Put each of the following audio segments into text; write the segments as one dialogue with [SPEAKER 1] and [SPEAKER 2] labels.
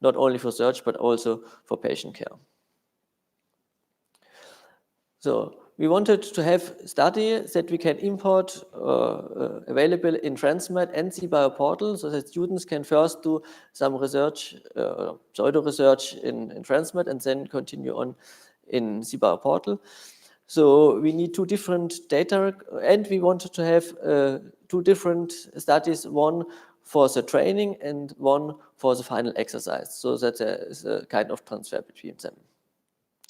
[SPEAKER 1] not only for research, but also for patient care. So we wanted to have studies that we can import available in tranSMART and cBioportal, so that students can first do some research, pseudo-research in tranSMART and then continue on in cBioportal. So we need two different data, and we wanted to have two different studies, one for the training and one for the final exercise, so that there is a kind of transfer between them.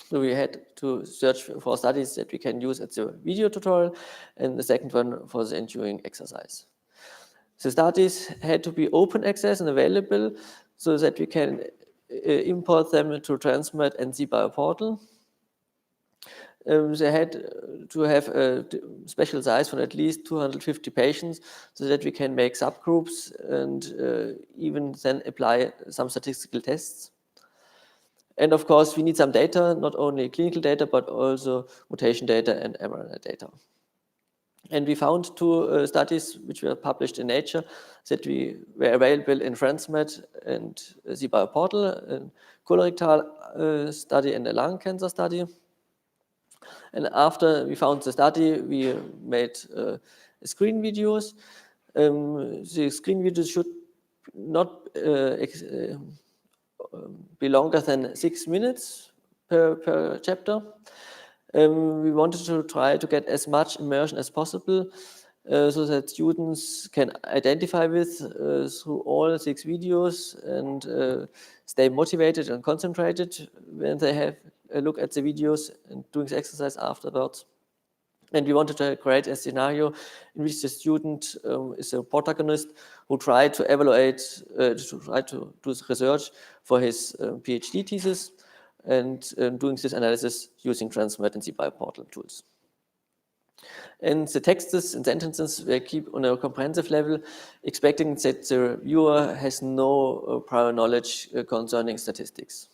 [SPEAKER 1] So we had to search for studies that we can use at the video tutorial, and the second one for the ensuing exercise. The studies had to be open access and available so that we can import them to tranSMART and cBioportal. They had to have a special size for at least 250 patients so that we can make subgroups and even then apply some statistical tests. And of course, we need some data, not only clinical data, but also mutation data and mRNA data. And we found two studies which were published in Nature that were available in tranSMART and cBioportal, a colorectal study and a lung cancer study. And after we found the study, we made screen videos. The screen videos should not be longer than 6 minutes per chapter. We wanted to try to get as much immersion as possible so that students can identify with through all 6 videos and stay motivated and concentrated when they have a look at the videos and doing the exercise afterwards. And we wanted to create a scenario in which the student is a protagonist who tried to evaluate, to try to do research for his PhD thesis and doing this analysis using tranSMART and cBioportal tools. And the texts and sentences were kept on a comprehensive level, expecting that the viewer has no prior knowledge concerning statistics.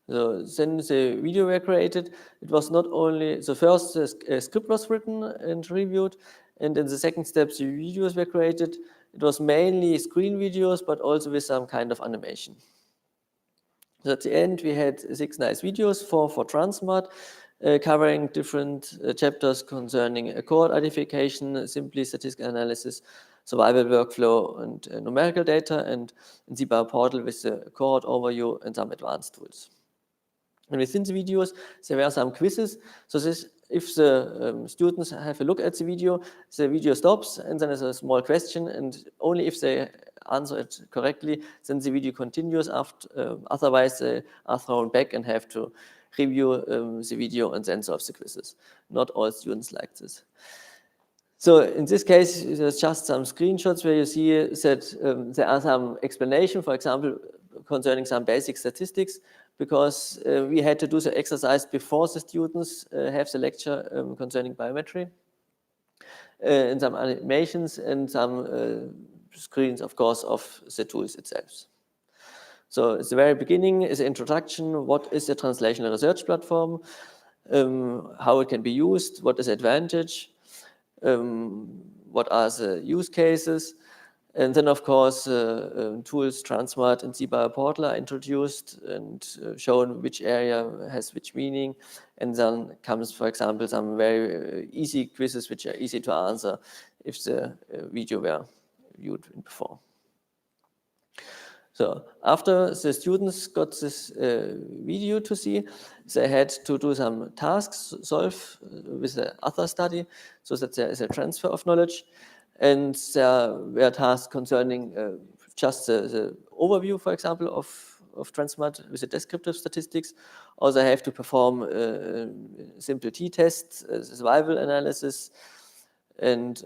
[SPEAKER 1] So then the video were created. It was not only the first script was written and reviewed, and in the second step the videos were created. It was mainly screen videos, but also with some kind of animation. So at the end we had 6 nice videos, 4 for tranSMART, covering different chapters concerning cohort identification, simply statistical analysis, survival workflow, and numerical data, and in cBioportal with the cohort overview and some advanced tools. And within the videos, there were some quizzes. So if the students have a look at the video stops, and then there's a small question, and only if they answer it correctly, then the video continues. Otherwise, they are thrown back and have to review the video and then solve the quizzes. Not all students like this. So in this case, there's just some screenshots where you see that there are some explanation, for example, concerning some basic statistics, because we had to do the exercise before the students have the lecture concerning biometry, and some animations and some screens, of course, of the tools itself. So at the very beginning is the introduction. What is the translational research platform? How it can be used? What is the advantage? What are the use cases? And then, of course, tools tranSMART and cBioportal are introduced and shown which area has which meaning. And then comes, for example, some very easy quizzes which are easy to answer if the video were viewed before. So after the students got this video to see, they had to do some tasks, solve with the other study, so that there is a transfer of knowledge. And there were tasks concerning just the overview, for example, of tranSMART with the descriptive statistics. Also have to perform simple t-tests, survival analysis, and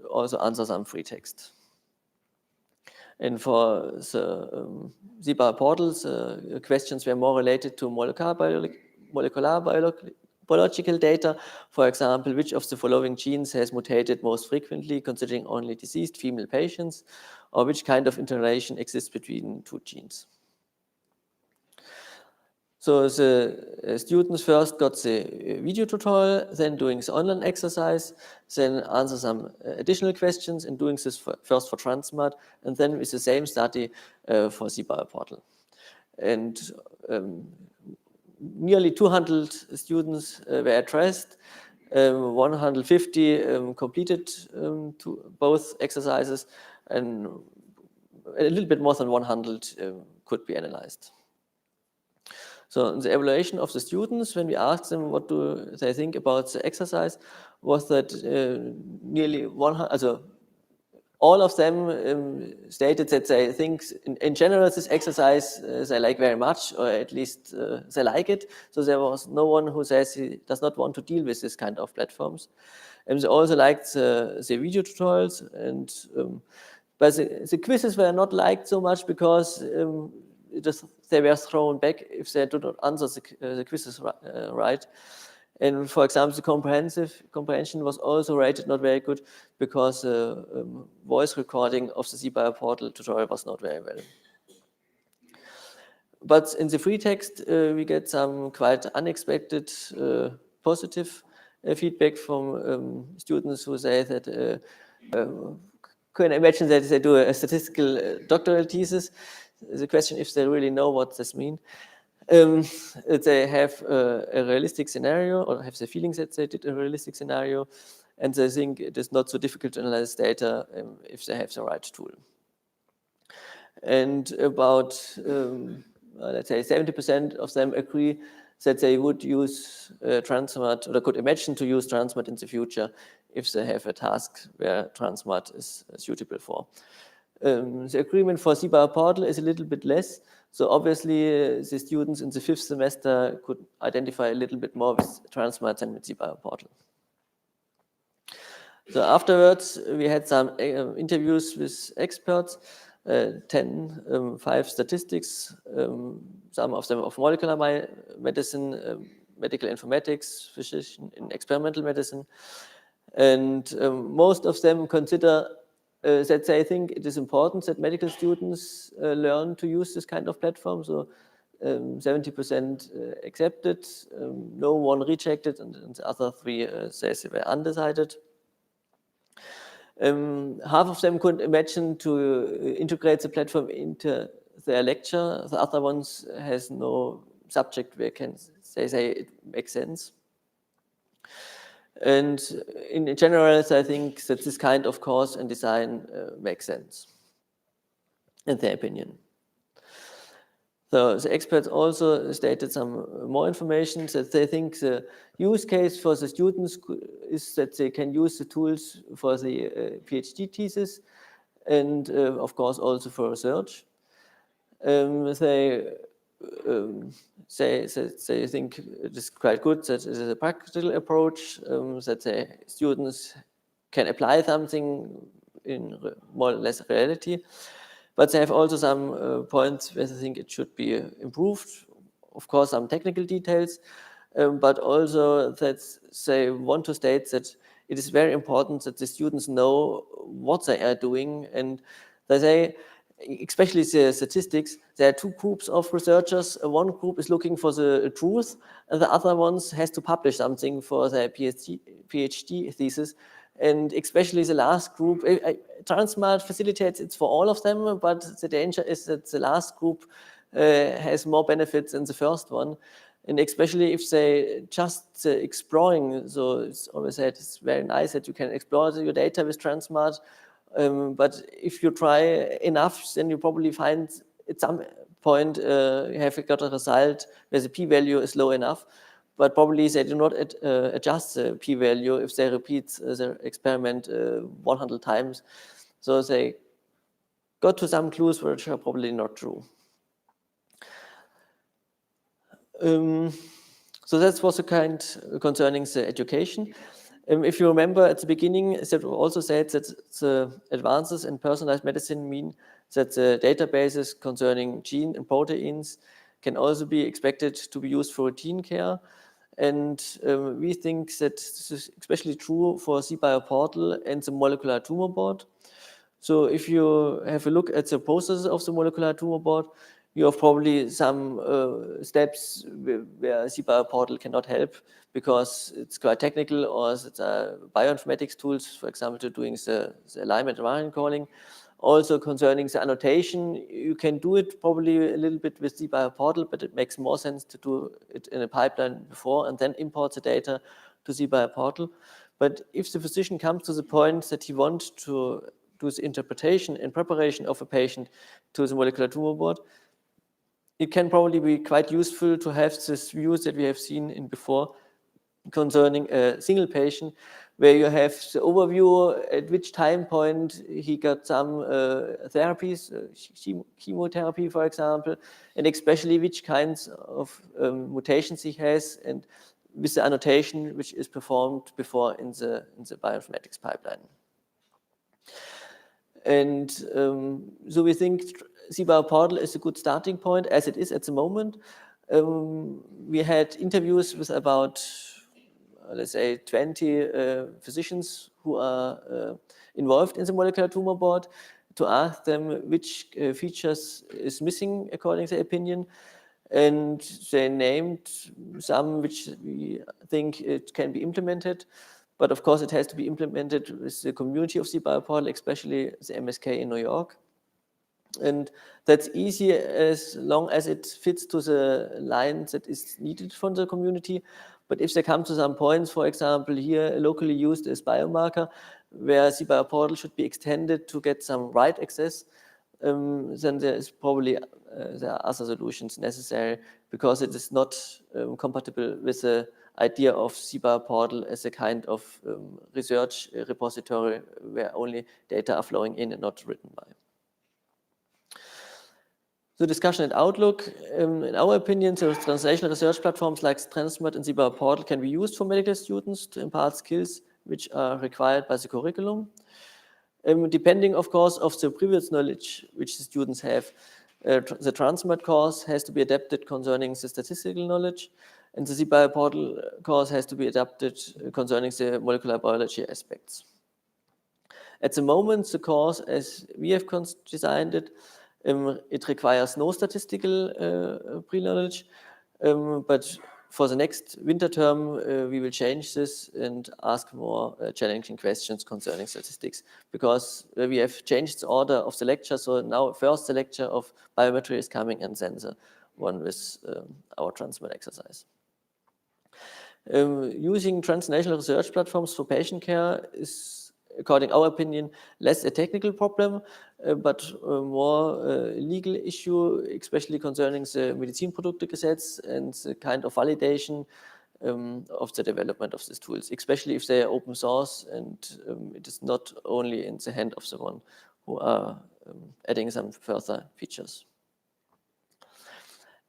[SPEAKER 1] also answer some free text. And for the cBioportal, questions were more related to molecular biological data. For example, which of the following genes has mutated most frequently, considering only deceased female patients, or which kind of interaction exists between 2 genes. So the students first got the video tutorial, then doing the online exercise, then answer some additional questions and doing this first for tranSMART, and then with the same study for cBioPortal. And nearly 200 students were addressed. 150 completed both exercises, and a little bit more than 100 could be analyzed. So the evaluation of the students, when we asked them what do they think about the exercise, was that nearly 100, also all of them stated that they think in general this exercise they like very much, or at least they like it. So there was no one who says he does not want to deal with this kind of platforms. And they also liked the video tutorials, and but the quizzes were not liked so much because they were thrown back if they do not answer the quizzes right. And for example, the comprehension was also rated not very good because voice recording of the cBioPortal tutorial was not very well. But in the free text, we get some quite unexpected positive feedback from students who say that can imagine that they do a statistical doctoral thesis. The question if they really know what this means. They have a realistic scenario, or have the feeling that they did a realistic scenario, and they think it is not so difficult to analyze data if they have the right tool. And about, let's say, 70% of them agree that they would use tranSMART, or could imagine to use tranSMART in the future if they have a task where tranSMART is suitable for. The agreement for cBioPortal is a little bit less. So obviously, the students in the 5th semester could identify a little bit more with tranSMART than with cBioPortal. So afterwards, we had some interviews with experts, 5 statistics, some of them of molecular medicine, medical informatics, physician in experimental medicine. And most of them consider that they think it is important that medical students learn to use this kind of platform. So 70% accepted, no one rejected, and the other 3 say they were undecided. Half of them could imagine to integrate the platform into their lecture. The other ones has no subject where can say it makes sense. And in general, I think that this kind of course and design makes sense, in their opinion. So the experts also stated some more information that they think the use case for the students is that they can use the tools for the PhD thesis and of course also for research. They think it is quite good that it is a practical approach, that the students can apply something in more or less reality. But they have also some points where they think it should be improved. Of course, some technical details, but also that they want to state that it is very important that the students know what they are doing. And they say, especially the statistics, there are 2 groups of researchers. One group is looking for the truth, and the other ones has to publish something for their PhD thesis. And especially the last group, tranSMART facilitates it for all of them, but the danger is that the last group has more benefits than the first one. And especially if they just exploring, so it's always said it's very nice that you can explore your data with tranSMART, but if you try enough, then you probably find at some point you have got a result where the p-value is low enough. But probably they do not adjust the p-value if they repeat the experiment 100 times. So they got to some clues which are probably not true. So that was the kind concerning the education. If you remember at the beginning, it also said that the advances in personalized medicine mean that the databases concerning gene and proteins can also be expected to be used for routine care. And we think that this is especially true for cBioPortal and the molecular tumor board. So if you have a look at the process of the molecular tumor board, you have probably some steps where cBioPortal cannot help because it's quite technical, or it's bioinformatics tools, for example, to doing the alignment and variant calling. Also concerning the annotation, you can do it probably a little bit with cBioPortal, but it makes more sense to do it in a pipeline before and then import the data to cBioPortal. But if the physician comes to the point that he wants to do the interpretation and preparation of a patient to the molecular tumor board, it can probably be quite useful to have this views that we have seen in before concerning a single patient, where you have the overview at which time point he got some therapies, chemotherapy, for example, and especially which kinds of mutations he has, and with the annotation which is performed before in the bioinformatics pipeline. And so we think cBioPortal is a good starting point, as it is at the moment. We had interviews with about, let's say, 20 physicians who are involved in the molecular tumor board to ask them which features is missing according to their opinion. And they named some which we think it can be implemented. But of course, it has to be implemented with the community of cBioPortal, especially the MSK in New York. And that's easy as long as it fits to the line that is needed from the community. But if they come to some points, for example, here locally used as biomarker, where cBioPortal should be extended to get some write access, then there is probably there are other solutions necessary, because it is not compatible with the idea of cBioPortal as a kind of research repository where only data are flowing in and not written by. The discussion and outlook, in our opinion, the translational research platforms like tranSMART and cBioPortal can be used for medical students to impart skills which are required by the curriculum. Depending, of course, of the previous knowledge which the students have, the tranSMART course has to be adapted concerning the statistical knowledge, and the cBioPortal course has to be adapted concerning the molecular biology aspects. At the moment, the course, as we have designed it, it requires no statistical pre-knowledge, but for the next winter term, we will change this and ask more challenging questions concerning statistics, because we have changed the order of the lecture. So now first the lecture of biometry is coming, and then the one with our tranSMART exercise. Using transnational research platforms for patient care is, according to our opinion, less a technical problem, but more a legal issue, especially concerning the Medizinproduktegesetz and the kind of validation of the development of these tools, especially if they are open source and it is not only in the hand of the one who are adding some further features.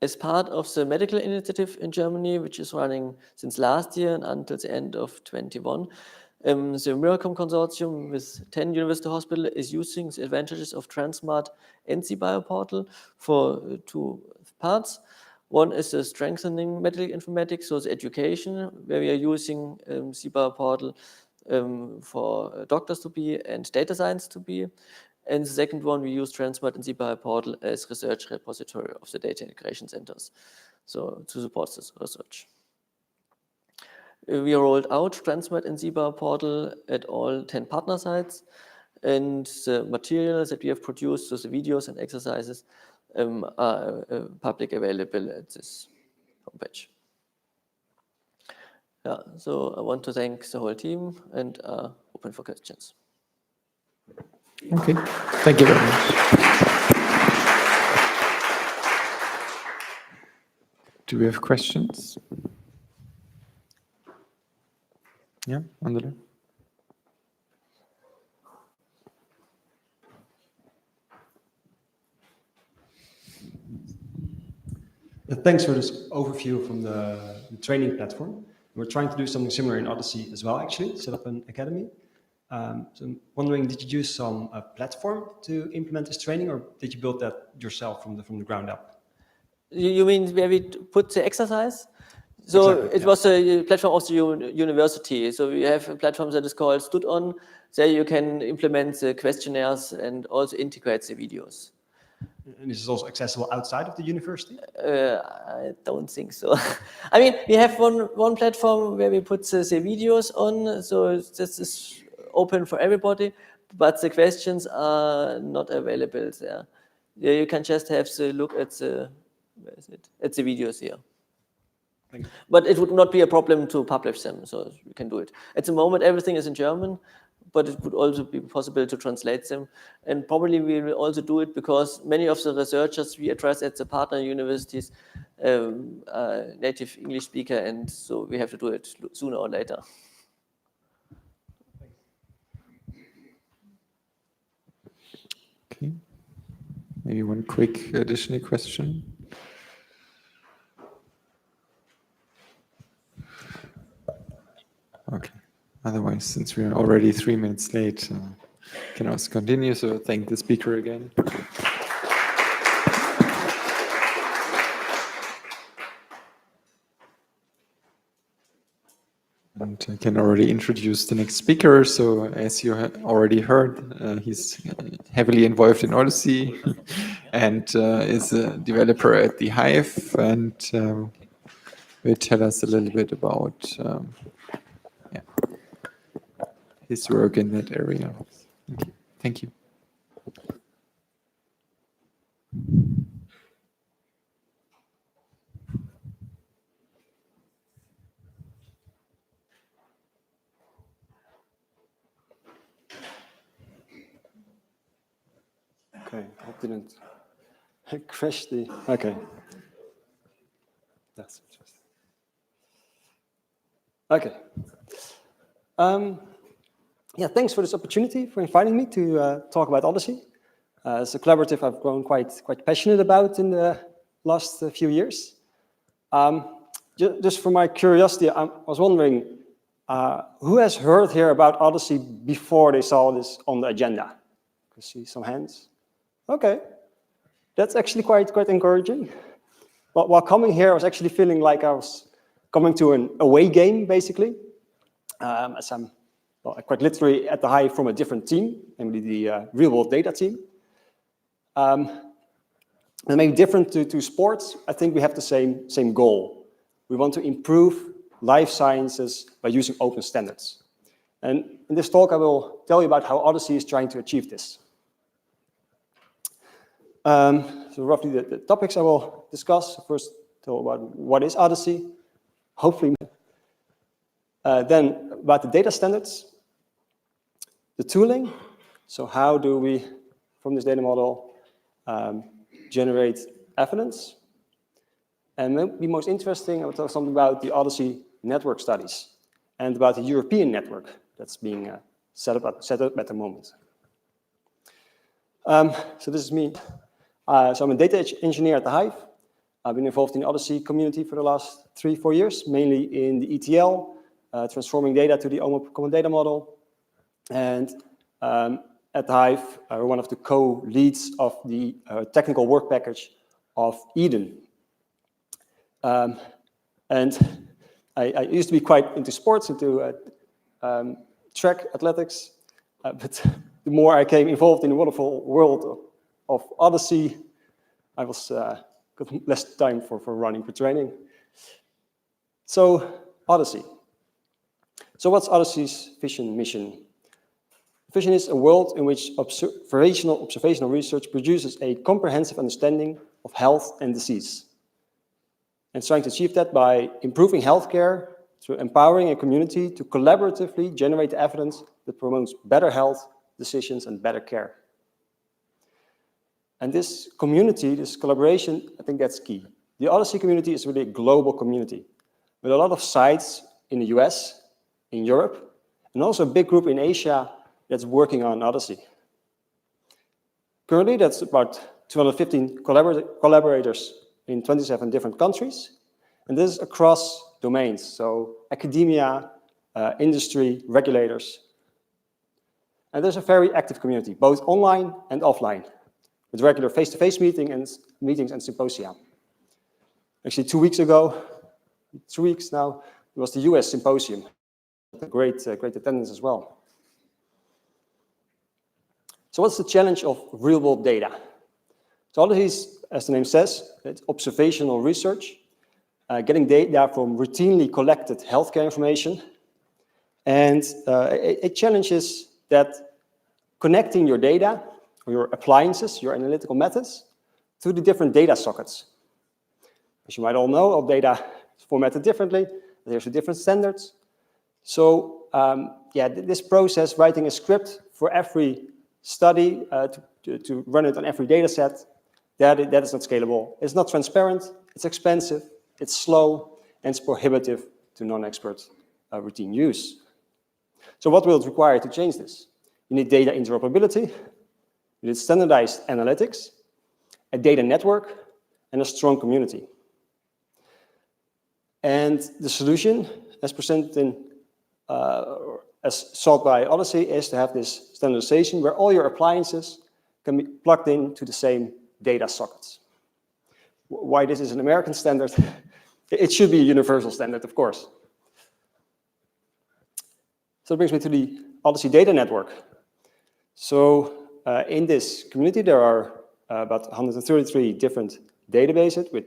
[SPEAKER 1] As part of the medical initiative in Germany, which is running since last year and until the end of 2021, the Miracom consortium with 10 university hospitals is using the advantages of tranSMART and cBioPortal for two parts. One is the strengthening medical informatics, so the education, where we are using cBioPortal for doctors to be and data science to be. And the second one, we use tranSMART and cBioPortal as research repository of the data integration centers, so to support this research. We rolled out tranSMART and cBioPortal at all 10 partner sites, and the materials that we have produced, so the videos and exercises, are public available at this homepage. Yeah, so I want to thank the whole team and open for questions.
[SPEAKER 2] Okay, thank you very much. Do we have questions? Yeah, Andrea?
[SPEAKER 3] Thanks for this overview from the training platform. We're trying to do something similar in Odyssey as well, actually, set up an academy. So I'm wondering, did you use some platform to implement this training, or did you build that yourself from the ground up?
[SPEAKER 1] You mean where we put the exercise? So exactly, it was a platform of the university. So we have a platform that is called StudOn. There you can implement the questionnaires and also integrate the videos.
[SPEAKER 3] And is this also accessible outside of the university?
[SPEAKER 1] I don't think so. I mean, we have one platform where we put the videos on, so this is open for everybody, but the questions are not available there. Yeah, you can just have the look at the, where is it? At the videos here.
[SPEAKER 3] Thank you.
[SPEAKER 1] But it would not be a problem to publish them, so you can do it. At the moment, everything is in German, but it would also be possible to translate them. And probably we will also do it because many of the researchers we address at the partner universities are native English speaker, and so we have to do it sooner or later.
[SPEAKER 2] Okay. Maybe one quick additional question. Okay. Otherwise, since we are already 3 minutes late, can also continue. So thank the speaker again. And I can already introduce the next speaker. So as you already heard, he's heavily involved in Odyssey and is a developer at the Hive, and will tell us a little bit about his work in that area. Okay. Thank you.
[SPEAKER 3] Okay, I didn't crash the. Okay. That's interesting. Okay. Yeah, thanks for this opportunity, for inviting me to talk about Odyssey. It's a collaborative I've grown quite passionate about in the last few years. Just for my curiosity, I was wondering, who has heard here about Odyssey before they saw this on the agenda? I see some hands. Okay, that's actually quite encouraging. But while coming here, I was actually feeling like I was coming to an away game, basically, as I'm quite literally at the Hive from a different team, namely the real-world data team. And maybe different to sports, I think we have the same goal. We want to improve life sciences by using open standards. And in this talk, I will tell you about how Odyssey is trying to achieve this. So roughly the topics I will discuss. First, tell about what is Odyssey, hopefully. Then about the data standards, the tooling. So how do we, from this data model, generate evidence? And maybe most interesting, I will tell something about the Odyssey network studies and about the European network that's being set up at the moment. So this is me. So I'm a data engineer at the Hive. I've been involved in the Odyssey community for the last 3-4 years, mainly in the ETL, transforming data to the common data model. And at the Hive, we're one of the co-leads of the technical work package of Eden. And I used to be quite into sports, into track athletics, but the more I came involved in the wonderful world of Odyssey, I was got less time for running, for training. So Odyssey. So what's Odyssey's vision, mission? Vision is a world in which observational research produces a comprehensive understanding of health and disease. And it's trying to achieve that by improving healthcare through empowering a community to collaboratively generate evidence that promotes better health decisions and better care. And this community, this collaboration, I think that's key. The Odyssey community is really a global community with a lot of sites in the US, in Europe, and also a big group in Asia that's working on Odyssey. Currently, that's about 215 collaborators in 27 different countries, and this is across domains, so academia, industry, regulators. And there's a very active community, both online and offline, with regular face-to-face meetings and symposia. Actually, 2 weeks ago, 2 weeks now, it was the US symposium. Great attendance as well. So what's the challenge of real-world data? So Odyssey is, as the name says, it's observational research, getting data from routinely collected healthcare information. And it challenges that connecting your data, or your appliances, your analytical methods, to the different data sockets. As you might all know, all data is formatted differently. There's different standards. So yeah, this process, writing a script for every study to run it on every data set, that is not scalable. It's not transparent, it's expensive, it's slow, and it's prohibitive to non-expert routine use. So what will it require to change this? You need data interoperability, you need standardized analytics, a data network, and a strong community. And the solution, as presented in, as sought by Odyssey, is to have this standardization where all your appliances can be plugged into the same data sockets. Why this is an American standard? It should be a universal standard, of course. So it brings me to the Odyssey data network. So in this community, there are about 133 different databases with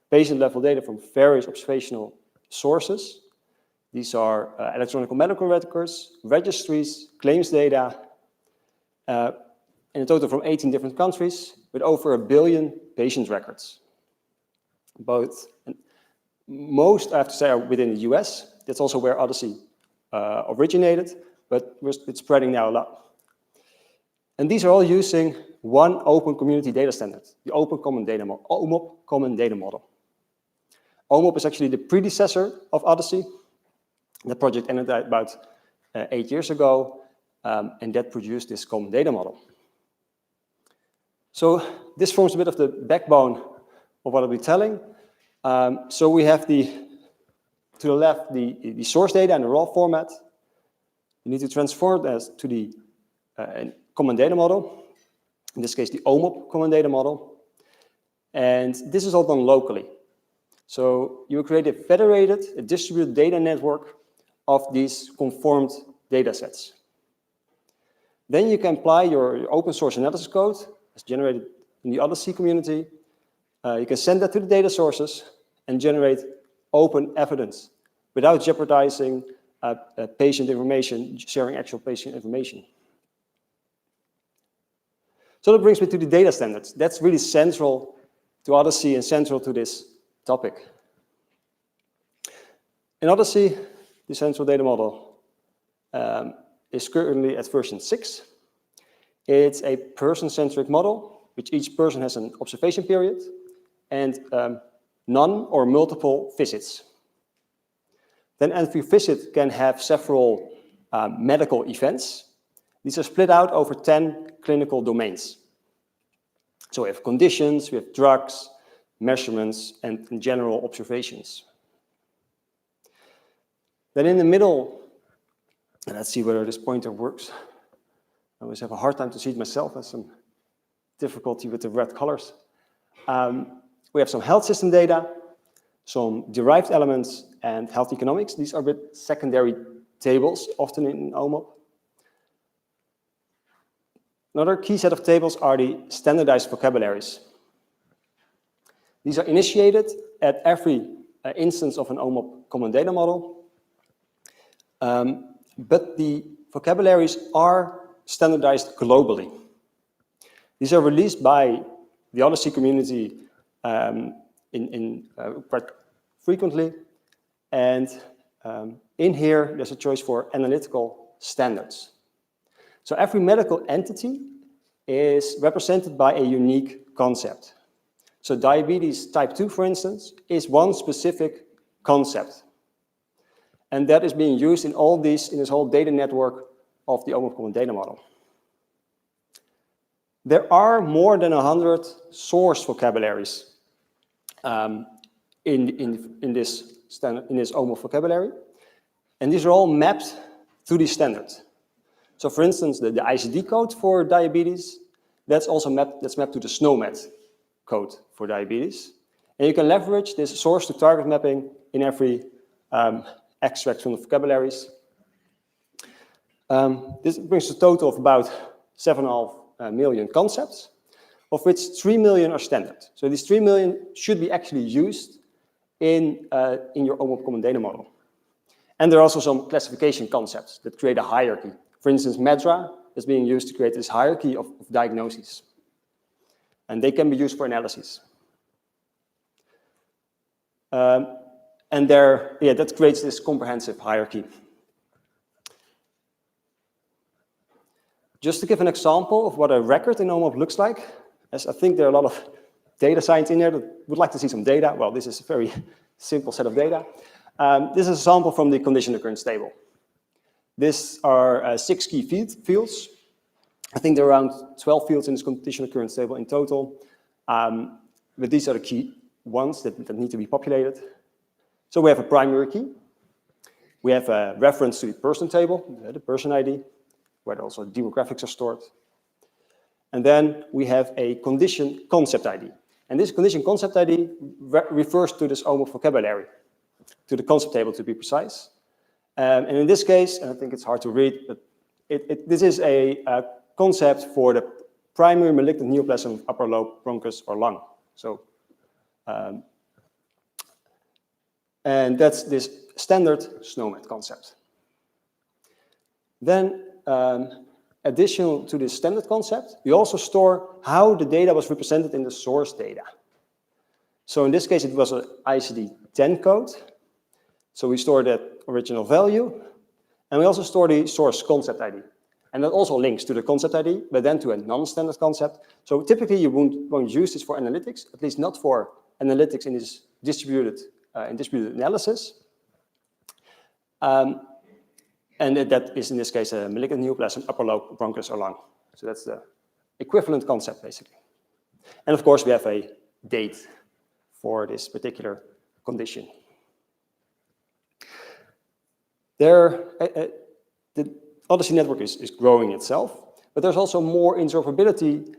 [SPEAKER 3] patient-level data from various observational sources. These are electronic medical records, registries, claims data, in a total from 18 different countries with over 1 billion patient records. Most, I have to say, are within the US. That's also where Odyssey originated, but it's spreading now a lot. And these are all using one open community data standard, the Open Common Data Model, OMOP Common Data Model. OMOP is actually the predecessor of Odyssey. The project ended about 8 years ago, and that produced this common data model. So this forms a bit of the backbone of what I'll be telling. So we have to the left, the source data in the raw format. You need to transform that to the common data model, in this case, the OMOP common data model. And this is all done locally. So you create a federated, a distributed data network of these conformed data sets. Then you can apply your open source analysis code as generated in the Odyssey community. You can send that to the data sources and generate open evidence without jeopardizing patient information, sharing actual patient information. So that brings me to the data standards. That's really central to Odyssey and central to this topic. In Odyssey, the central data model is currently at version 6. It's a person-centric model, which each person has an observation period and none or multiple visits. Then every visit can have several medical events. These are split out over 10 clinical domains. So we have conditions, we have drugs, measurements, and general observations. Then in the middle, and let's see whether this pointer works. I always have a hard time to see it myself. I have some difficulty with the red colors. We have some health system data, some derived elements, and health economics. These are a bit secondary tables, often in OMOP. Another key set of tables are the standardized vocabularies. These are initiated at every instance of an OMOP common data model. But the vocabularies are standardized globally. These are released by the Odyssey community quite frequently. And in here, there's a choice for analytical standards. So every medical entity is represented by a unique concept. So diabetes type 2, for instance, is one specific concept. And that is being used in all these, in this whole data network of the OMOP Common Data Model. There are more than 100 source vocabularies in this OMOP vocabulary. And these are all mapped to these standards. So for instance, the ICD code for diabetes, that's also mapped to the SNOMED code for diabetes. And you can leverage this source to target mapping in every extract from the vocabularies. This brings a total of about 7.5 million concepts.
[SPEAKER 4] of which 3 million are standard. So these 3 million should be actually used in your OMOP common data model. And there are also some classification concepts that create a hierarchy. For instance, MEDRA is being used to create this hierarchy of diagnoses. And they can be used for analysis. And that creates this comprehensive hierarchy. Just to give an example of what a record in OMOP looks like, as I think there are a lot of data science in there that would like to see some data. Well, this is a very simple set of data. This is a sample from the condition occurrence table. These are 6 key fields. I think there are around 12 fields in this condition occurrence table in total. But these are the key ones that need to be populated. So we have a primary key. We have a reference to the person table, the person ID, where also demographics are stored. And then we have a condition concept ID. And this condition concept ID refers to this OMOP vocabulary, to the concept table to be precise. And in this case, and I think it's hard to read, but this is a concept for the primary malignant neoplasm of upper lobe, bronchus, or lung. So, and that's this standard SNOMED concept. Then, additional to this standard concept, we also store how the data was represented in the source data. So in this case, it was an ICD-10 code. So we store that original value, and we also store the source concept ID. And that also links to the concept ID, but then to a non-standard concept. So typically you won't use this for analytics, at least not for analytics in this distributed analysis. And that is in this case a malignant neoplasm, upper lobe, bronchus, or lung. So that's the equivalent concept basically. And of course we have a date for this particular condition. The Odyssey network is growing itself, but there's also more interoperability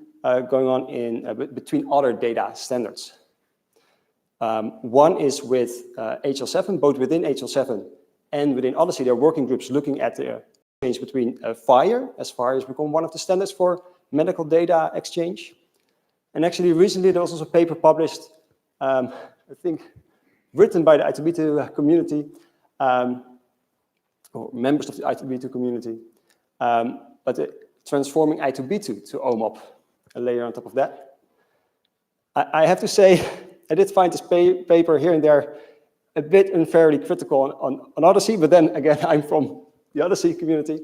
[SPEAKER 4] going on between other data standards. One is with HL7, both within HL7 and within Odyssey. There are working groups looking at the exchange between FHIR, as FHIR has become one of the standards for medical data exchange. And actually recently there was also a paper published, I think written by the i2b2 community, or members of the i2b2 community, but transforming i2b2 to OMOP, a layer on top of that. I have to say, I did find this paper here and there a bit unfairly critical on Odyssey, but then again, I'm from the Odyssey community.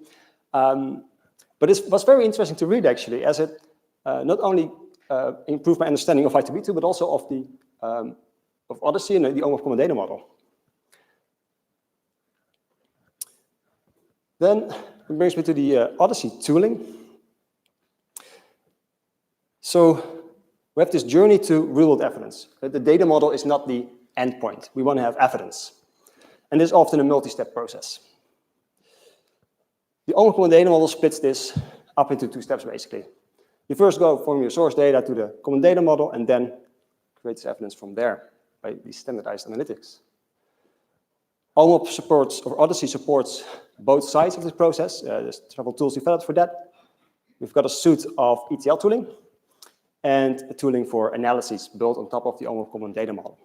[SPEAKER 4] But it was very interesting to read actually, as it not only improved my understanding of i2b2, but also of Odyssey and the OMOP common data model. Then it brings me to the Odyssey tooling. So we have this journey to real-world evidence. The data model is not the endpoint. We want to have evidence. And this is often a multi-step process. The OMOP common data model splits this up into 2 steps, basically. You first go from your source data to the common data model, and then create evidence from there by these standardized analytics. OMOP supports, or Odyssey supports, both sides of this process. There's several tools developed for that. We've got a suite of ETL tooling and a tooling for analysis built on top of the OMOP common data model.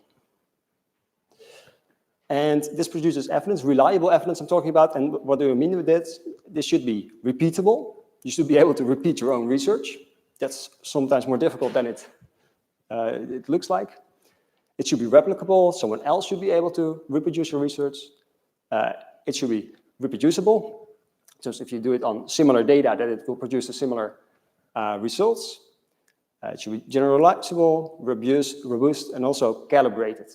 [SPEAKER 4] And this produces evidence, reliable evidence I'm talking about. And what do I mean with this? This should be repeatable. You should be able to repeat your own research. That's sometimes more difficult than it looks like. It should be replicable. Someone else should be able to reproduce your research. It should be reproducible. Just if you do it on similar data, that it will produce a similar results. It should be generalizable, robust, and also calibrated.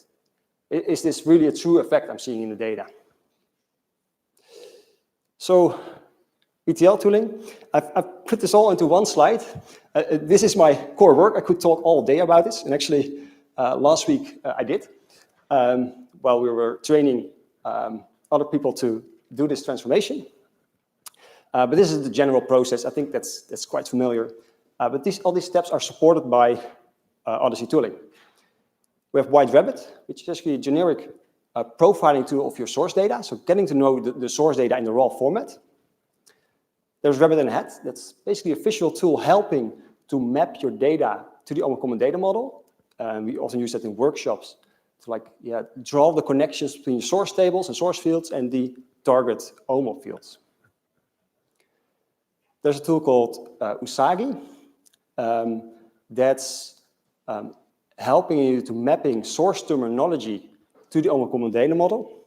[SPEAKER 4] Is this really a true effect I'm seeing in the data? So, ETL tooling. I've put this all into one slide. This is my core work. I could talk all day about this, and actually, last week I did, while we were training other people to do this transformation. But this is the general process. I think that's quite familiar. But all these steps are supported by Odyssey tooling. We have White Rabbit, which is actually a generic profiling tool of your source data, so getting to know the source data in the raw format. There's Rabbit and Hat. That's basically a visual tool helping to map your data to the OMOP common data model. We often use that in workshops to draw the connections between source tables and source fields and the target OMOP fields. There's a tool called Usagi that's helping you to mapping source terminology to the OMOP common data model.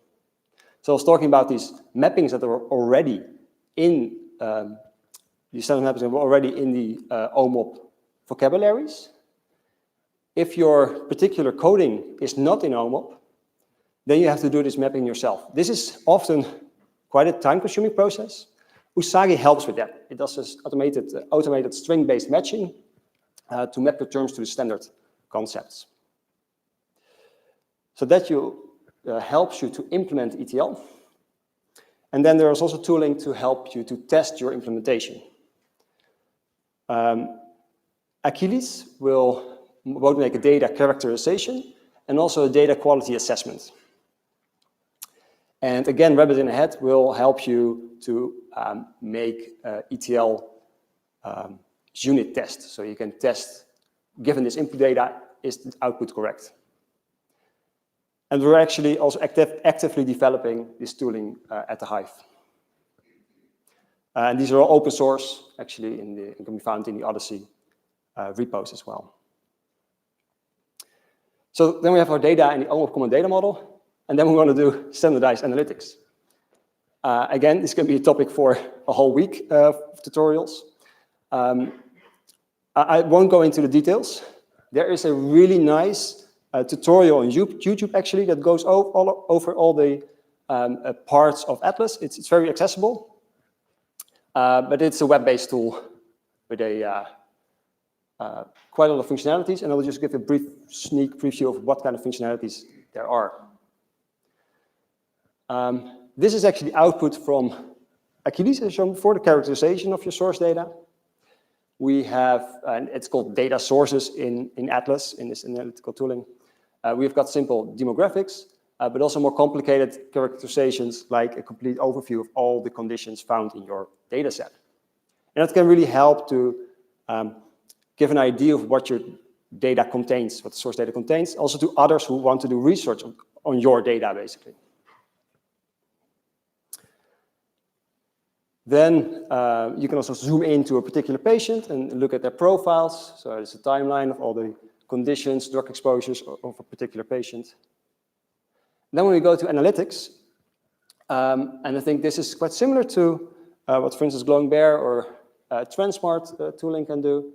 [SPEAKER 4] So I was talking about these mappings that are already in these standard mappings are already in the OMOP vocabularies. If your particular coding is not in OMOP, then you have to do this mapping yourself. This is often quite a time-consuming process. Usagi helps with that. It does this automated string-based matching to map the terms to the standard concepts. So that helps you to implement ETL. And then there is also tooling to help you to test your implementation. Achilles will both make a data characterization and also a data quality assessment. And again, Rabbit in a Hat will help you to make ETL unit tests. So you can test, given this input data, is the output correct? And we're actually also actively developing this tooling at the Hive. And these are all open source, actually, and can be found in the Odyssey repos as well. So then we have our data in the OMOP common data model, and then we want to do standardized analytics. Again, this can be a topic for a whole week of tutorials. I won't go into the details. There is a really nice tutorial on YouTube, actually, that goes over all the parts of Atlas. It's very accessible, but it's a web-based tool with quite a lot of functionalities, and I'll just give a brief sneak preview of what kind of functionalities there are. This is actually output from Achilles, as shown before, the characterization of your source data. We have, and it's called data sources in Atlas, in this analytical tooling. We've got simple demographics, but also more complicated characterizations, like a complete overview of all the conditions found in your data set. And that can really help to give an idea of what your data contains, what the source data contains, also to others who want to do research on your data, basically. Then you can also zoom into a particular patient and look at their profiles. So there's a timeline of all the conditions, drug exposures of a particular patient. Then when we go to analytics, and I think this is quite similar to what, for instance, Glowing Bear or tranSMART tooling can do,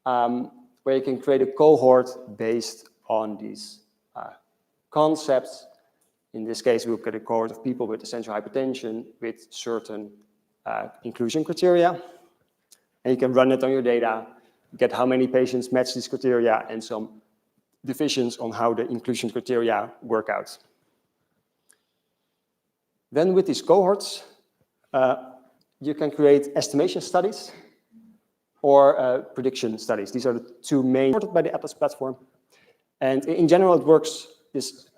[SPEAKER 4] where you can create a cohort based on these concepts. In this case, we'll get a cohort of people with essential hypertension with certain inclusion criteria. And you can run it on your data, get how many patients match these criteria, and some divisions on how the inclusion criteria work out. Then with these cohorts, you can create estimation studies or prediction studies. These are the two main supported by the Atlas platform. And in general, it works, this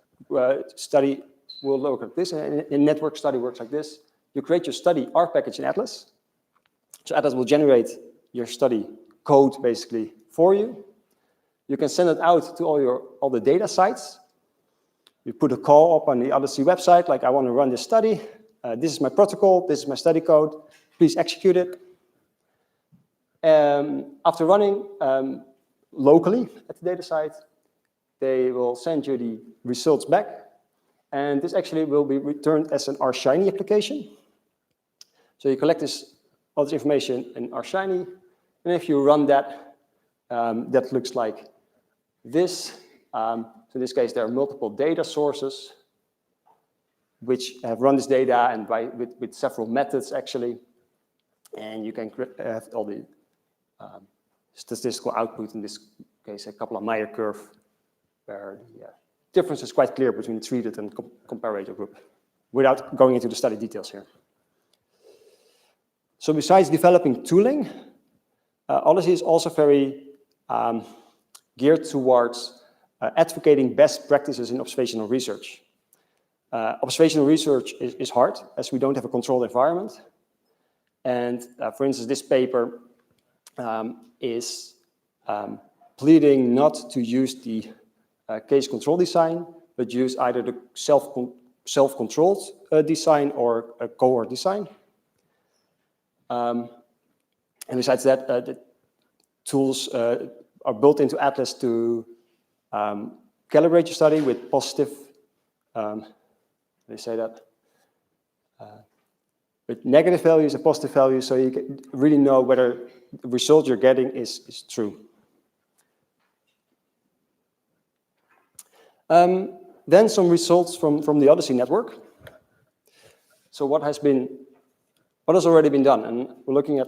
[SPEAKER 4] study will look like this. A network study works like this. You create your study R package in Atlas. So Atlas will generate your study code, basically, for you. You can send it out to all the data sites. You put a call up on the Odyssey website, like, I want to run this study. This is my protocol. This is my study code. Please execute it. After running locally at the data site, they will send you the results back. And this actually will be returned as an R-Shiny application. So you collect all this information in R-Shiny. And if you run that, that looks like this. So in this case, there are multiple data sources which have run this data and with several methods, actually. And you can have all the statistical output, in this case, a Kaplan-Meier curve, where the difference is quite clear between the treated and comparator group, without going into the study details here. So besides developing tooling, Odyssey is also very geared towards advocating best practices in observational research. Observational research is hard, as we don't have a controlled environment. And for instance, this paper is pleading not to use the case control design, but use either the self-controlled design or a cohort design. And besides that, the tools are built into Atlas to calibrate your study with positive, they say that, with negative values and positive values, so you can really know whether the result you're getting is true. Then some results from the Odyssey network. So what has already been done? And we're looking at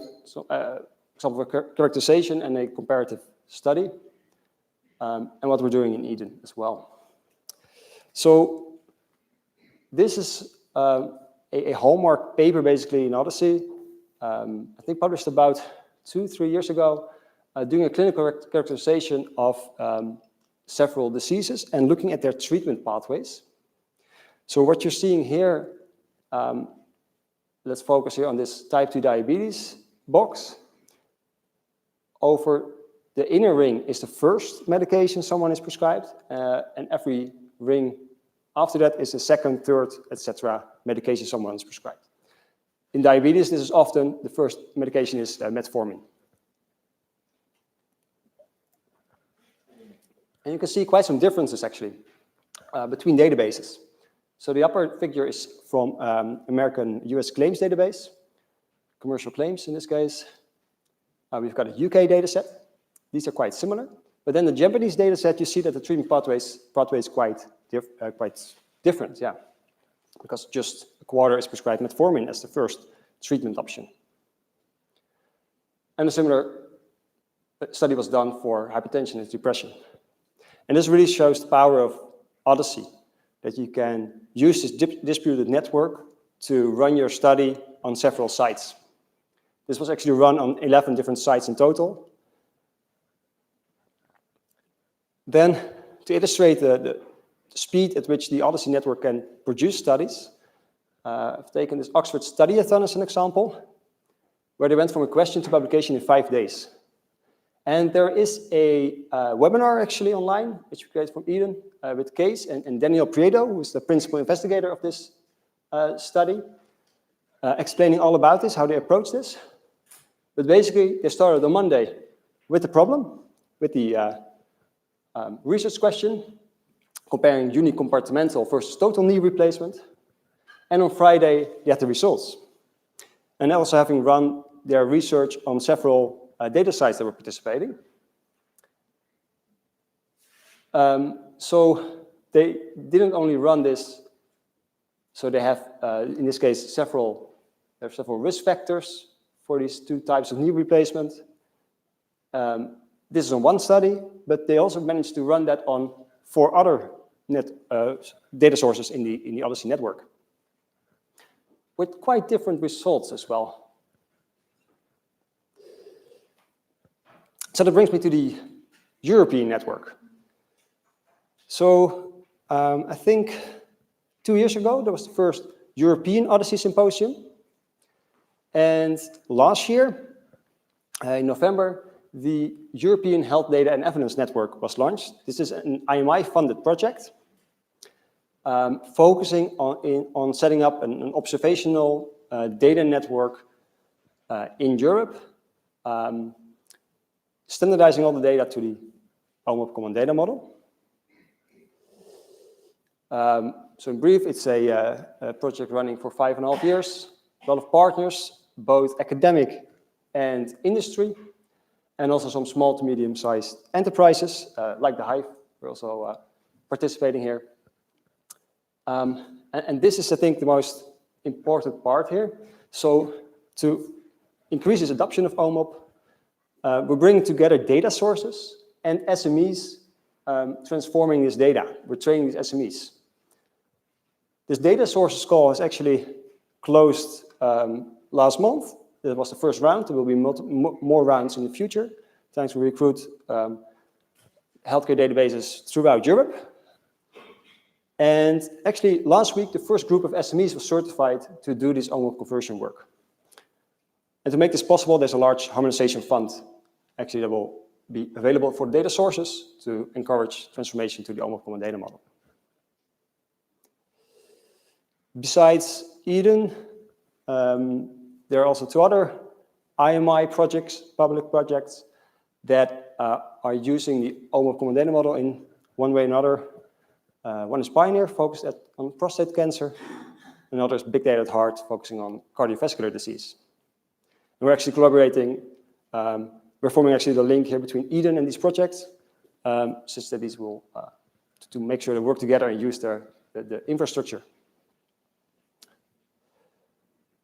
[SPEAKER 4] some of characterization and a comparative study, and what we're doing in Eden as well. So this is a hallmark paper basically in Odyssey, I think published about 2-3 years ago, doing a clinical characterization of several diseases and looking at their treatment pathways. So what you're seeing here, let's focus here on this type 2 diabetes box. Over the inner ring is the first medication someone is prescribed, and every ring after that is the second, third, etc. medication someone is prescribed. In diabetes, this is often the first medication is metformin. And you can see quite some differences actually between databases. So the upper figure is from American US claims database, commercial claims in this case. We've got a UK data set. These are quite similar. But then the Japanese data set, you see that the treatment pathway is quite different, yeah. Because just a quarter is prescribed metformin as the first treatment option. And a similar study was done for hypertension and depression. And this really shows the power of Odyssey, that you can use this distributed network to run your study on several sites. This was actually run on 11 different sites in total. Then, to illustrate the speed at which the Odyssey network can produce studies, I've taken this Oxford Studyathon as an example, where they went from a question to publication in 5 days. And there is a webinar actually online, which we created from Eden, with Case and Daniel Prieto, who is the principal investigator of this study, explaining all about this, how they approach this. But basically, they started on Monday with the problem, with the research question, comparing unicompartmental versus total knee replacement. And on Friday, they had the results. And also having run their research on several data sites that were participating. So they didn't only run this, so they have, in this case, several risk factors for these two types of knee replacement. This is on one study, but they also managed to run that on 4 other data sources in the Odyssey network, with quite different results as well. So that brings me to the European network. So I think 2 years ago, there was the first European Odyssey Symposium. And last year, in November, the European Health Data and Evidence Network was launched. This is an IMI-funded project focusing on setting up an observational data network in Europe, standardizing all the data to the OMOP Common Data Model. So in brief, it's a project running for 5.5 years. A lot of partners, both academic and industry, and also some small to medium-sized enterprises, like the Hive. We're also participating here. And this is, I think, the most important part here. So to increase this adoption of OMOP, we're bringing together data sources and SMEs transforming this data. We're training these SMEs. This data sources call is actually closed last month. That was the first round. There will be more rounds in the future, thanks to recruit healthcare databases throughout Europe. And actually, last week, the first group of SMEs was certified to do this OMOP conversion work. And to make this possible, there's a large harmonization fund actually that will be available for data sources to encourage transformation to the OMOP common data model. Besides Eden, there are also two other IMI projects, public projects, that are using the OMOP common data model in one way or another. One is Pioneer, focused on prostate cancer. Another is Big Data at Heart, focusing on cardiovascular disease. And we're actually collaborating. We're forming actually the link here between Eden and these projects, such that these will, to make sure they work together and use the infrastructure.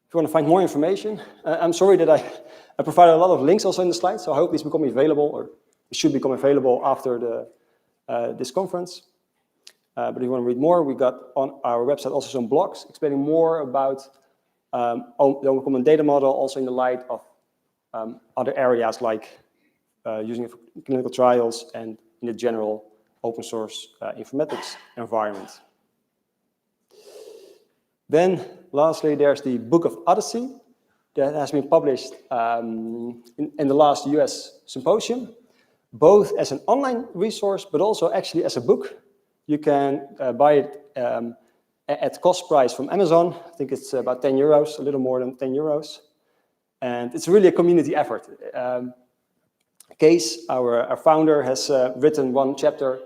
[SPEAKER 4] If you want to find more information, I'm sorry that I provided a lot of links also in the slides, so I hope these become available, or should become available after this conference. But if you want to read more, we got on our website also some blogs explaining more about the OMOP common data model, also in the light of other areas like using it for clinical trials and in the general open source informatics environment. Then, lastly, there's the Book of Odyssey that has been published in the last US symposium, both as an online resource, but also actually as a book. You can buy it at cost price from Amazon. I think it's about 10 euros, a little more than 10 euros. And it's really a community effort. Case, our founder, has written one chapter,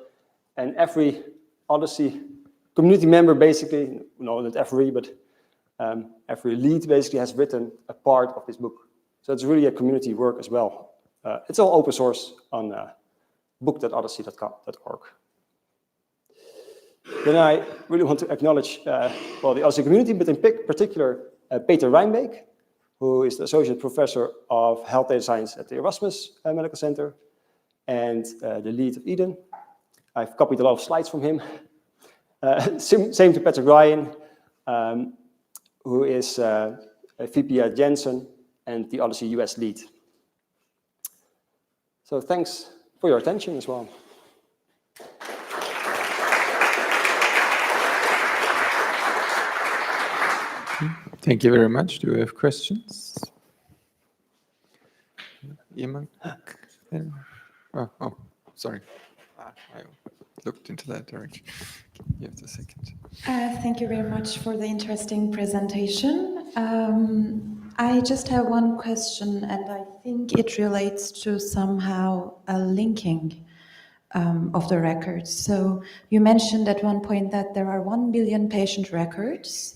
[SPEAKER 4] and every Odyssey community member basically, no, not every, but every lead basically has written a part of this book. So it's really a community work as well. It's all open source on book.odyssey.org. Then I really want to acknowledge well, the Odyssey community, but in particular Peter Rijnbeek, who is the Associate Professor of Health Data Science at the Erasmus Medical Center and the lead of Eden. I've copied a lot of slides from him. Same to Patrick Ryan, who is a VP at Jensen and the Odyssey US lead. So thanks for your attention as well.
[SPEAKER 2] Thank you very much. Do you have questions? Jemand? Oh, sorry. I looked into that direction. You have a second.
[SPEAKER 5] Thank you very much for the interesting presentation. I just have one question, and I think it relates to somehow a linking of the records. So you mentioned at one point that there are 1 billion patient records.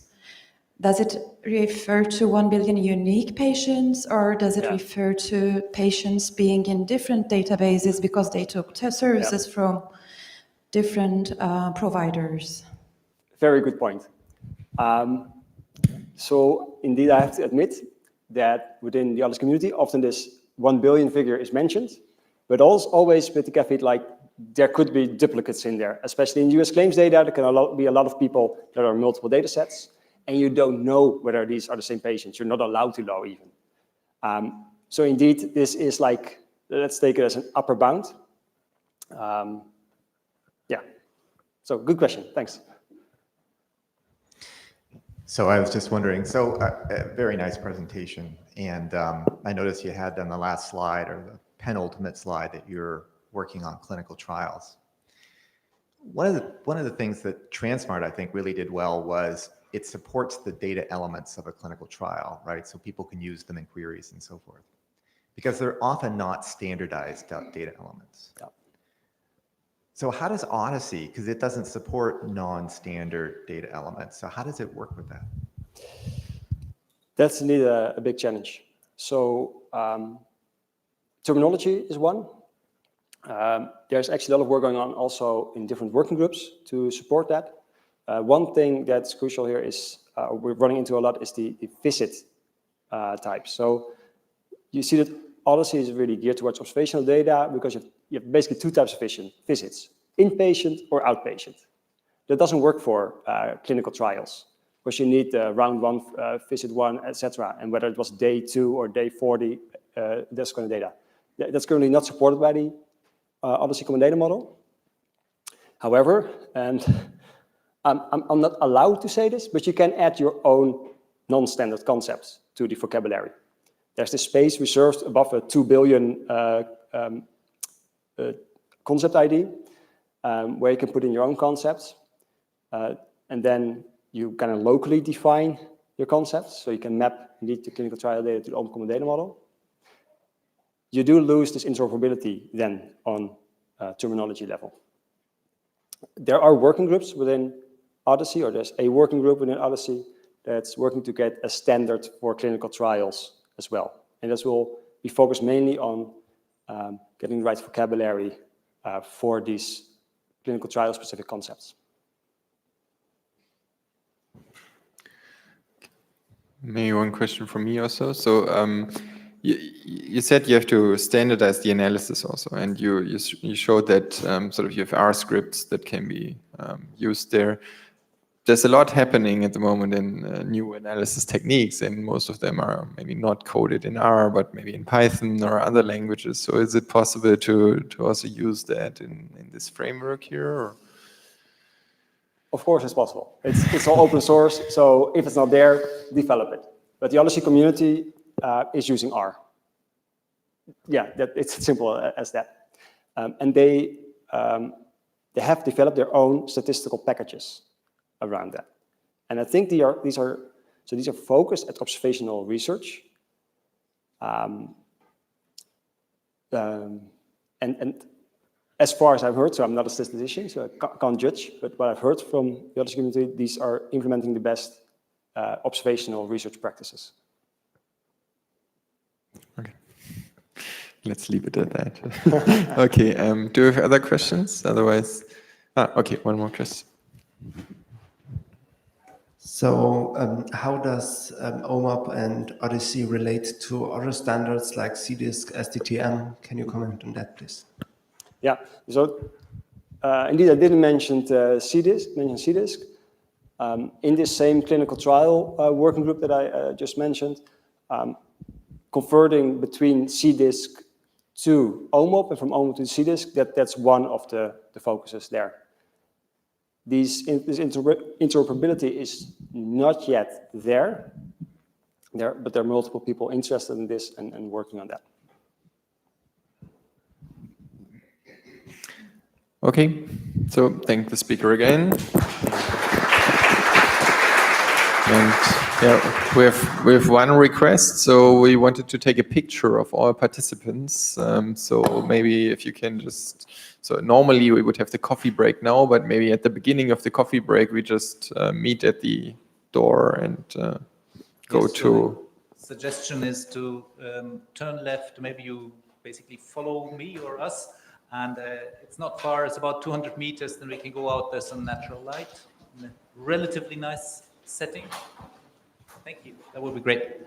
[SPEAKER 5] Does it refer to 1 billion unique patients, or does it refer to patients being in different databases because they took services from different providers?
[SPEAKER 4] Very good point. So indeed, I have to admit that within the Odyssey community, often this 1 billion figure is mentioned, but also always with the caveat like there could be duplicates in there, especially in US claims data. There can be a lot of people that are multiple data sets, and you don't know whether these are the same patients. You're not allowed to know even. So indeed, this is like, let's take it as an upper bound. Yeah, so good question, thanks.
[SPEAKER 6] So I was just wondering, so a very nice presentation. And I noticed you had on the last slide, or the penultimate slide, that you're working on clinical trials. One of the things that tranSMART, I think, really did well was it supports the data elements of a clinical trial, right? So people can use them in queries and so forth, because they're often not standardized data elements.
[SPEAKER 4] Yeah.
[SPEAKER 6] So how does Odyssey, because it doesn't support non-standard data elements, so how does it work with that?
[SPEAKER 4] That's indeed a big challenge. So terminology is one. There's actually a lot of work going on also in different working groups to support that. One thing that's crucial here is, we're running into a lot, is the visit type. So you see that Odyssey is really geared towards observational data because you have basically two types of visits, inpatient or outpatient. That doesn't work for clinical trials, because you need round one, visit one, etc. And whether it was day 2 or day 40, that's kind of data. That's currently not supported by the Odyssey common data model. However, and I'm not allowed to say this, but you can add your own non-standard concepts to the vocabulary. There's this space reserved above a 2 billion concept ID, where you can put in your own concepts. And then you kind of locally define your concepts, so you can map indeed the clinical trial data to the open common data model. You do lose this interoperability then on terminology level. There are working groups within Odyssey, or there's a working group within Odyssey that's working to get a standard for clinical trials as well. And this will be focused mainly on getting the right vocabulary for these clinical trial specific concepts.
[SPEAKER 2] Maybe one question from me also. So you said you have to standardize the analysis also, and you showed that sort of you have R scripts that can be used there. There's a lot happening at the moment in new analysis techniques, and most of them are maybe not coded in R, but maybe in Python or other languages. So is it possible to also use that in this framework here? Or?
[SPEAKER 4] Of course it's possible. It's all open source, so if it's not there, develop it. But the Odyssey community is using R. Yeah, it's as simple as that. And they have developed their own statistical packages around that. And I think these are focused at observational research. And as far as I've heard, so I'm not a statistician, so I can't judge, but what I've heard from the Odyssey community, these are implementing the best observational research practices.
[SPEAKER 2] Okay. Let's leave it at that. Okay, do you have other questions? Otherwise, okay, one more question.
[SPEAKER 7] So how does OMOP and Odyssey relate to other standards like CDISC, SDTM? Can you comment on that, please?
[SPEAKER 4] Yeah, so indeed I didn't mention CDISC. In this same clinical trial working group that I just mentioned, converting between CDISC to OMOP and from OMOP to CDISC, that's one of the focuses there. This interoperability is not yet there, but there are multiple people interested in this and working on that.
[SPEAKER 2] Okay, so thank the speaker again. And yeah, we have one request. So we wanted to take a picture of all participants. So maybe if you can just, so normally we would have the coffee break now, but maybe at the beginning of the coffee break, we just meet at the door and go
[SPEAKER 8] yes,
[SPEAKER 2] to.
[SPEAKER 8] So suggestion is to turn left. Maybe you basically follow me or us. And it's not far, it's about 200 meters, then we can go out, there's some natural light, in a relatively nice setting. Thank you, that would be great.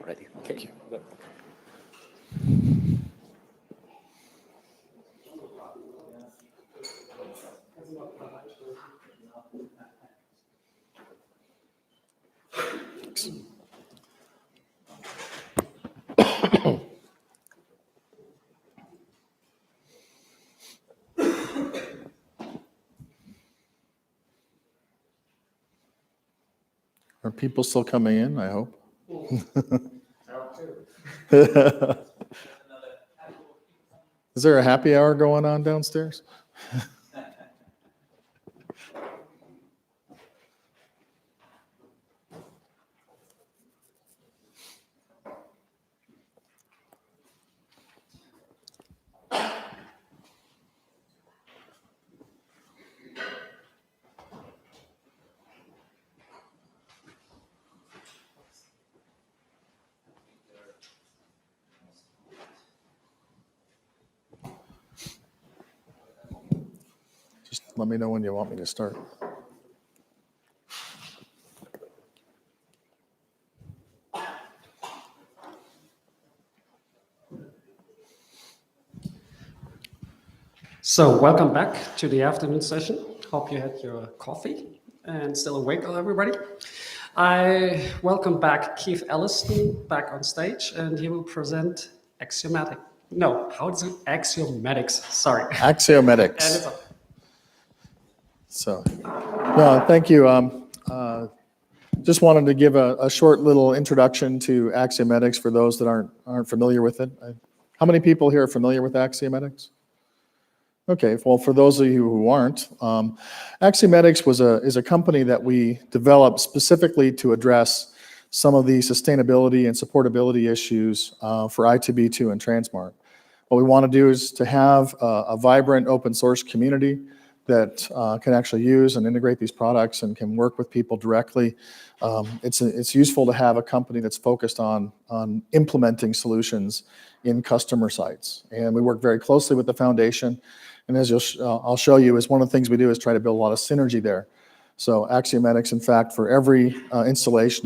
[SPEAKER 9] already. Okay. Thank you.
[SPEAKER 10] Are people still coming in, I hope? Is there a happy hour going on downstairs? Just let me know when you want me to start.
[SPEAKER 11] So welcome back to the afternoon session. Hope you had your coffee and still awake, everybody. I welcome back Keith Ellison back on stage, and he will present axiomatic. No, how is it? Axiomatics. Sorry.
[SPEAKER 10] Axiomatics. So, no, thank you. Just wanted to give a short little introduction to axiomatics for those that aren't familiar with it. How many people here are familiar with axiomatics? Okay, well, for those of you who aren't, Axiomatics is a company that we developed specifically to address some of the sustainability and supportability issues for i2b2 and tranSMART. What we want to do is to have a vibrant open source community that can actually use and integrate these products and can work with people directly. It's useful to have a company that's focused on implementing solutions in customer sites. And we work very closely with the foundation. And as I'll show you, is one of the things we do is try to build a lot of synergy there. So Axiomatics, in fact, for every installation of